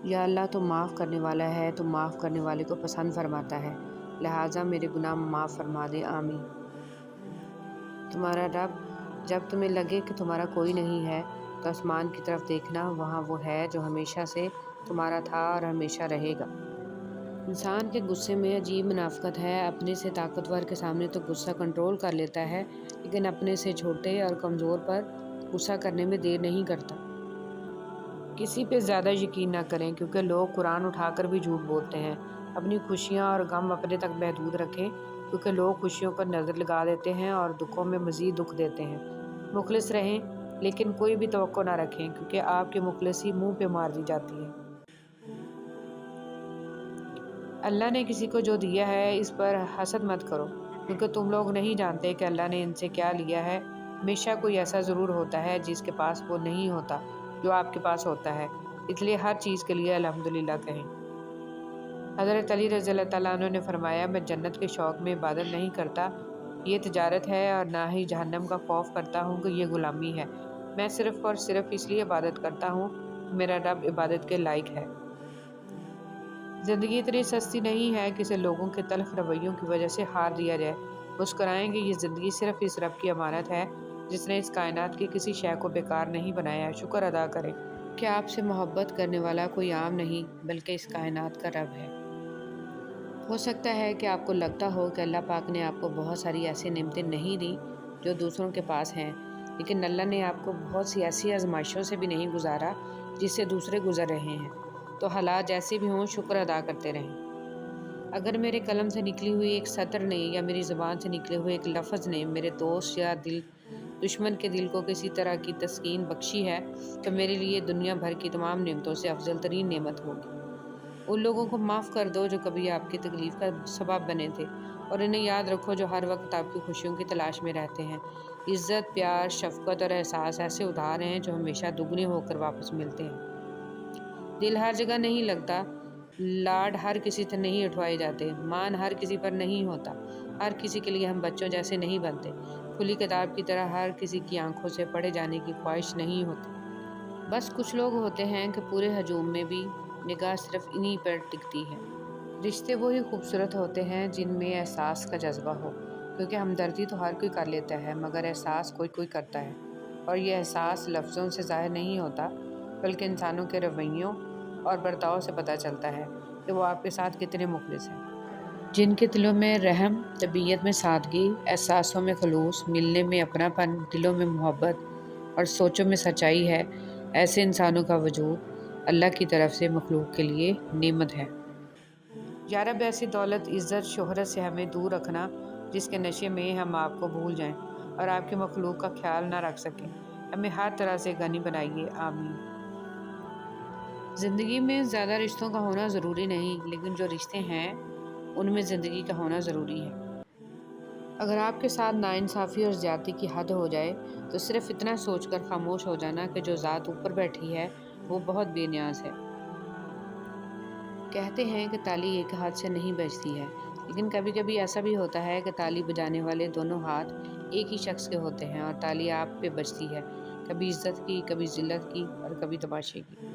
یا اللہ تو معاف کرنے والا ہے، تو معاف کرنے والے کو پسند فرماتا ہے، لہٰذا میرے گناہ معاف فرما دے، آمین۔ تمہارا رب، جب تمہیں لگے کہ تمہارا کوئی نہیں ہے تو آسمان کی طرف دیکھنا، وہاں وہ ہے جو ہمیشہ سے تمہارا تھا اور ہمیشہ رہے گا۔ انسان کے غصے میں عجیب منافقت ہے، اپنے سے طاقتور کے سامنے تو غصہ کنٹرول کر لیتا ہے، لیکن اپنے سے چھوٹے اور کمزور پر غصہ کرنے میں دیر نہیں کرتا۔ کسی پہ زیادہ یقین نہ کریں، کیونکہ لوگ قرآن اٹھا کر بھی جھوٹ بولتے ہیں۔ اپنی خوشیاں اور غم اپنے تک محدود رکھیں، کیونکہ لوگ خوشیوں پر نظر لگا دیتے ہیں اور دکھوں میں مزید دکھ دیتے ہیں۔ مخلص رہیں، لیکن کوئی بھی توقع نہ رکھیں، کیونکہ آپ کی مخلصی منہ پہ مار دی جاتی ہے۔ اللہ نے کسی کو جو دیا ہے اس پر حسد مت کرو، کیونکہ تم لوگ نہیں جانتے کہ اللہ نے ان سے کیا لیا ہے۔ ہمیشہ کوئی ایسا ضرور ہوتا ہے جس کے پاس وہ نہیں ہوتا جو آپ کے پاس ہوتا ہے، اس لیے ہر چیز کے لیے الحمدللہ کہیں۔ حضرت علی رضی اللہ تعالیٰ عنہ نے فرمایا، میں جنت کے شوق میں عبادت نہیں کرتا، یہ تجارت ہے، اور نہ ہی جہنم کا خوف کرتا ہوں کہ یہ غلامی ہے۔ میں صرف اور صرف اس لیے عبادت کرتا ہوں کہ میرا رب عبادت کے لائق ہے۔ زندگی اتنی سستی نہیں ہے کہ اسے لوگوں کے تلخ رویوں کی وجہ سے ہار دیا جائے۔ مسکرائیں کہ یہ زندگی صرف اس رب کی امانت ہے جس نے اس کائنات کی کسی شے کو بیکار نہیں بنایا۔ شکر ادا کریں کہ آپ سے محبت کرنے والا کوئی عام نہیں بلکہ اس کائنات کا رب ہے۔ ہو سکتا ہے کہ آپ کو لگتا ہو کہ اللہ پاک نے آپ کو بہت ساری ایسی نعمتیں نہیں دیں جو دوسروں کے پاس ہیں، لیکن اللہ نے آپ کو بہت سی ایسی آزمائشوں سے بھی نہیں گزارا جس سے دوسرے گزر رہے ہیں، تو حالات جیسے بھی ہوں شکر ادا کرتے رہیں۔ اگر میرے قلم سے نکلی ہوئی ایک سطر نے یا میری زبان سے نکلے ہوئے ایک لفظ نے میرے دوست یا دشمن کے دل کو کسی طرح کی تسکین بخشی ہے تو میرے لیے دنیا بھر کی تمام نعمتوں سے افضل ترین نعمت ہوگی۔ ان لوگوں کو معاف کر دو جو کبھی آپ کی تکلیف کا سبب بنے تھے، اور انہیں یاد رکھو جو ہر وقت آپ کی خوشیوں کی تلاش میں رہتے ہیں۔ عزت، پیار، شفقت اور احساس ایسے ادھار ہیں جو ہمیشہ دگنے ہو کر واپس ملتے ہیں۔ دل ہر جگہ نہیں لگتا، لاڈ ہر کسی سے نہیں اٹھوائے جاتے، مان ہر کسی پر نہیں ہوتا، ہر کسی کے لیے ہم بچوں جیسے نہیں بنتے، کھلی کتاب کی طرح ہر کسی کی آنکھوں سے پڑھے جانے کی خواہش نہیں ہوتی۔ بس کچھ لوگ ہوتے ہیں کہ پورے ہجوم میں بھی نگاہ صرف انہی پر ٹکتی ہے۔ رشتے وہی خوبصورت ہوتے ہیں جن میں احساس کا جذبہ ہو، کیونکہ ہمدردی تو ہر کوئی کر لیتا ہے مگر احساس کوئی کوئی کرتا ہے، اور یہ احساس لفظوں سے ظاہر نہیں ہوتا بلکہ انسانوں کے رویوں اور برتاؤ سے پتہ چلتا ہے کہ وہ آپ کے ساتھ کتنے مخلص ہیں۔ جن کے دلوں میں رحم، طبیعت میں سادگی، احساسوں میں خلوص، ملنے میں اپناپن، دلوں میں محبت اور سوچوں میں سچائی ہے، ایسے انسانوں کا وجود اللہ کی طرف سے مخلوق کے لیے نعمت ہے۔ یا رب، ایسی دولت، عزت، شہرت سے ہمیں دور رکھنا جس کے نشے میں ہم آپ کو بھول جائیں اور آپ کی مخلوق کا خیال نہ رکھ سکیں۔ ہمیں ہر طرح سے غنی بنائیے، آمین۔ زندگی میں زیادہ رشتوں کا ہونا ضروری نہیں، لیکن جو رشتے ہیں ان میں زندگی کا ہونا ضروری ہے۔ اگر آپ کے ساتھ ناانصافی اور زیادتی کی حد ہو جائے تو صرف اتنا سوچ کر خاموش ہو جانا کہ جو ذات اوپر بیٹھی ہے وہ بہت بے نیاز ہے۔ کہتے ہیں کہ تالی ایک ہاتھ سے نہیں بجتی ہے، لیکن کبھی کبھی ایسا بھی ہوتا ہے کہ تالی بجانے والے دونوں ہاتھ ایک ہی شخص کے ہوتے ہیں، اور تالی آپ پہ بجتی ہے، کبھی عزت کی، کبھی ذلت کی، اور کبھی تماشے کی۔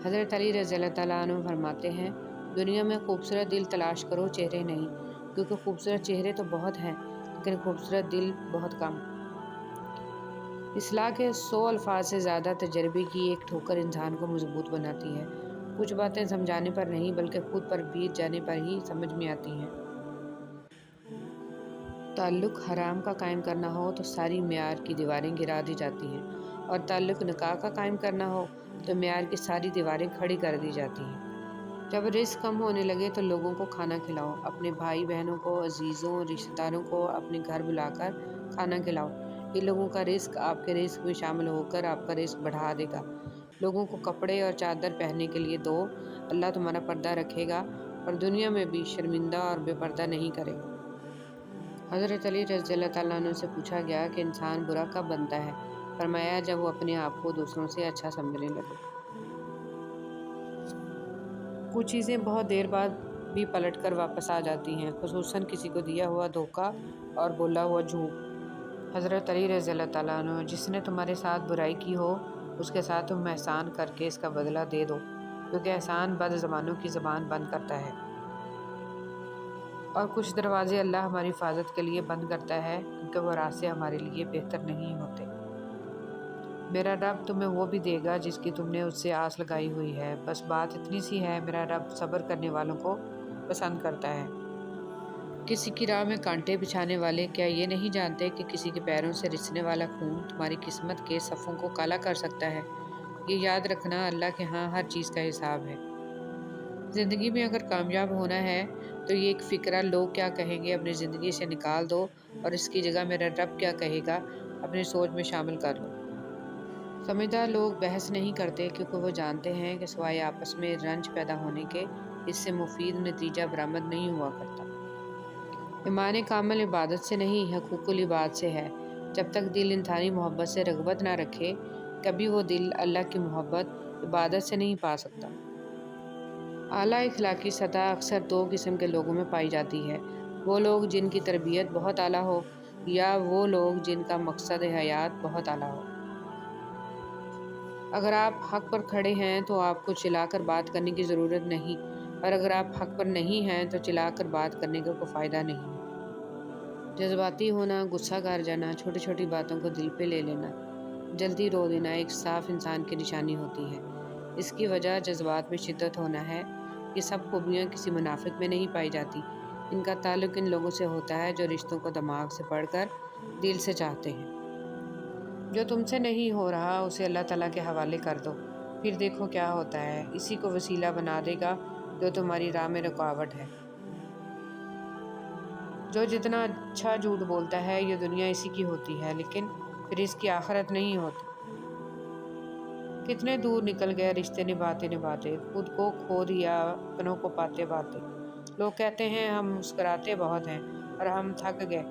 حضرت علی رضی اللہ تعالیٰ عنہ فرماتے ہیں، دنیا میں خوبصورت دل تلاش کرو، چہرے نہیں، کیونکہ خوبصورت چہرے تو بہت ہیں لیکن خوبصورت دل بہت کم۔ اصلاح کے 100 الفاظ سے زیادہ تجربے کی ایک ٹھوکر انسان کو مضبوط بناتی ہے۔ کچھ باتیں سمجھانے پر نہیں بلکہ خود پر بیت جانے پر ہی سمجھ میں آتی ہیں۔ تعلق حرام کا قائم کرنا ہو تو ساری معیار کی دیواریں گرا دی جاتی ہیں، اور تعلق نکاح کا قائم کرنا ہو تو معیار کی ساری دیواریں کھڑی کر دی جاتی ہیں۔ جب رزق کم ہونے لگے تو لوگوں کو کھانا کھلاؤ، اپنے بھائی بہنوں کو، عزیزوں، رشتہ داروں کو اپنے گھر بلا کر کھانا کھلاؤ۔ یہ لوگوں کا رزق آپ کے رزق میں شامل ہو کر آپ کا رزق بڑھا دے گا۔ لوگوں کو کپڑے اور چادر پہننے کے لیے دو، اللہ تمہارا پردہ رکھے گا اور دنیا میں بھی شرمندہ اور بے پردہ نہیں کرے گا۔ حضرت علی رضی اللہ تعالیٰ عنہ سے پوچھا گیا کہ انسان برا کب بنتا ہے؟ فرمایا، جب وہ اپنے آپ کو دوسروں سے اچھا سمجھنے لگے۔ کچھ چیزیں بہت دیر بعد بھی پلٹ کر واپس آ جاتی ہیں، خصوصاً کسی کو دیا ہوا دھوکہ اور بولا ہوا جھوٹ۔ حضرت علی رضی اللہ تعالیٰ عنہ، جس نے تمہارے ساتھ برائی کی ہو اس کے ساتھ تم احسان کر کے اس کا بدلہ دے دو، کیونکہ احسان بد زبانوں کی زبان بند کرتا ہے، اور کچھ دروازے اللہ ہماری حفاظت کے لیے بند کرتا ہے کیونکہ وہ راستے ہمارے لیے بہتر نہیں ہوتے۔ میرا رب تمہیں وہ بھی دے گا جس کی تم نے اس سے آس لگائی ہوئی ہے، بس بات اتنی سی ہے، میرا رب صبر کرنے والوں کو پسند کرتا ہے۔ کسی کی راہ میں کانٹے بچھانے والے کیا یہ نہیں جانتے کہ کسی کے پیروں سے رسنے والا خون تمہاری قسمت کے صفوں کو کالا کر سکتا ہے؟ یہ یاد رکھنا، اللہ کے ہاں ہر چیز کا حساب ہے۔ زندگی میں اگر کامیاب ہونا ہے تو یہ ایک فکرہ لوگ کیا کہیں گے اپنی زندگی سے نکال دو، اور اس کی جگہ میرا رب کیا کہے گا اپنی سوچ میں شامل کر لو۔ سمجھدار لوگ بحث نہیں کرتے کیونکہ وہ جانتے ہیں کہ سوائے آپس میں رنج پیدا ہونے کے اس سے مفید نتیجہ برآمد نہیں ہوا کرتا۔ ایمان کامل عبادت سے نہیں، حقوق العباد سے ہے۔ جب تک دل انسانی محبت سے رغبت نہ رکھے، کبھی وہ دل اللہ کی محبت عبادت سے نہیں پا سکتا۔ اعلیٰ اخلاقی سطح اکثر دو قسم کے لوگوں میں پائی جاتی ہے: وہ لوگ جن کی تربیت بہت اعلیٰ ہو، یا وہ لوگ جن کا مقصد حیات بہت اعلیٰ ہو۔ اگر آپ حق پر کھڑے ہیں تو آپ کو چلا کر بات کرنے کی ضرورت نہیں، اور اگر آپ حق پر نہیں ہیں تو چلا کر بات کرنے کا کوئی فائدہ نہیں۔ جذباتی ہونا، غصہ کر جانا، چھوٹی چھوٹی باتوں کو دل پہ لے لینا، جلدی رو دینا ایک صاف انسان کی نشانی ہوتی ہے۔ اس کی وجہ جذبات میں شدت ہونا ہے۔ یہ سب خوبیاں کسی منافق میں نہیں پائی جاتی، ان کا تعلق ان لوگوں سے ہوتا ہے جو رشتوں کو دماغ سے پڑھ کر دل سے چاہتے ہیں۔ جو تم سے نہیں ہو رہا اسے اللہ تعالیٰ کے حوالے کر دو، پھر دیکھو کیا ہوتا ہے، اسی کو وسیلہ بنا دے گا جو تمہاری راہ میں رکاوٹ ہے۔ جو جتنا اچھا جھوٹ بولتا ہے یہ دنیا اسی کی ہوتی ہے، لیکن پھر اس کی آخرت نہیں ہوتی۔ کتنے دور نکل گئے رشتے نبھاتے نبھاتے، خود کو کھو دیا اپنوں کو پاتے پاتے۔ لوگ کہتے ہیں ہم مسکراتے بہت ہیں، اور ہم تھک گئے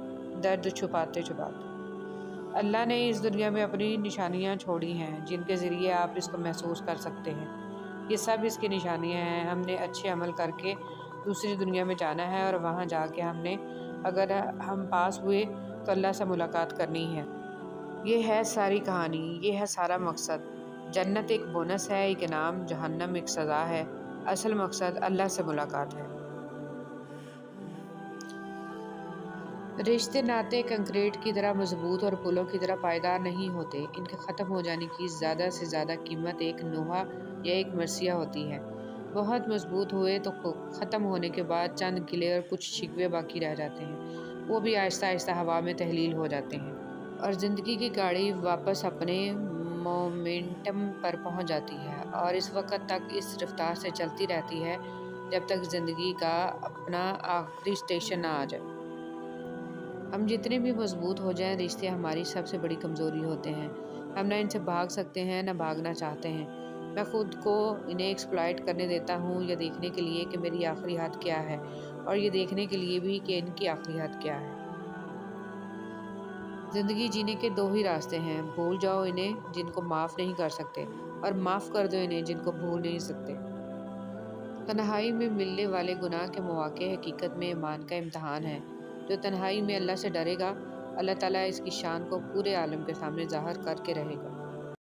درد چھپاتے چھپاتے۔ اللہ نے اس دنیا میں اپنی نشانیاں چھوڑی ہیں جن کے ذریعے آپ اس کو محسوس کر سکتے ہیں۔ یہ سب اس کی نشانیاں ہیں۔ ہم نے اچھے عمل کر کے دوسری دنیا میں جانا ہے، اور وہاں جا کے اگر ہم پاس ہوئے تو اللہ سے ملاقات کرنی ہے۔ یہ ہے ساری کہانی، یہ ہے سارا مقصد۔ جنت ایک بونس ہے، ایک انعام، جہنم ایک سزا ہے، اصل مقصد اللہ سے ملاقات ہے۔ رشتے ناطے کنکریٹ کی طرح مضبوط اور پلوں کی طرح پائیدار نہیں ہوتے، ان کے ختم ہو جانے کی زیادہ سے زیادہ قیمت ایک نوحہ یا ایک مرثیہ ہوتی ہے۔ بہت مضبوط ہوئے تو ختم ہونے کے بعد چند گلے اور کچھ شکوے باقی رہ جاتے ہیں، وہ بھی آہستہ آہستہ ہوا میں تحلیل ہو جاتے ہیں، اور زندگی کی گاڑی واپس اپنے مومنٹم پر پہنچ جاتی ہے، اور اس وقت تک اس رفتار سے چلتی رہتی ہے جب تک زندگی کا اپنا آخری اسٹیشن نہ آ جائے۔ ہم جتنے بھی مضبوط ہو جائیں، رشتے ہماری سب سے بڑی کمزوری ہوتے ہیں۔ ہم نہ ان سے بھاگ سکتے ہیں نہ بھاگنا چاہتے ہیں۔ میں خود کو انہیں ایکسپلائٹ کرنے دیتا ہوں، یہ دیکھنے کے لیے کہ میری آخری حد کیا ہے، اور یہ دیکھنے کے لیے بھی کہ ان کی آخری حد کیا ہے۔ زندگی جینے کے دو ہی راستے ہیں: بھول جاؤ انہیں جن کو معاف نہیں کر سکتے، اور معاف کر دو انہیں جن کو بھول نہیں سکتے۔ تنہائی میں ملنے والے گناہ کے مواقع حقیقت میں ایمان کا امتحان ہے۔ جو تنہائی میں اللہ سے ڈرے گا، اللہ تعالیٰ اس کی شان کو پورے عالم کے سامنے ظاہر کر کے رہے گا۔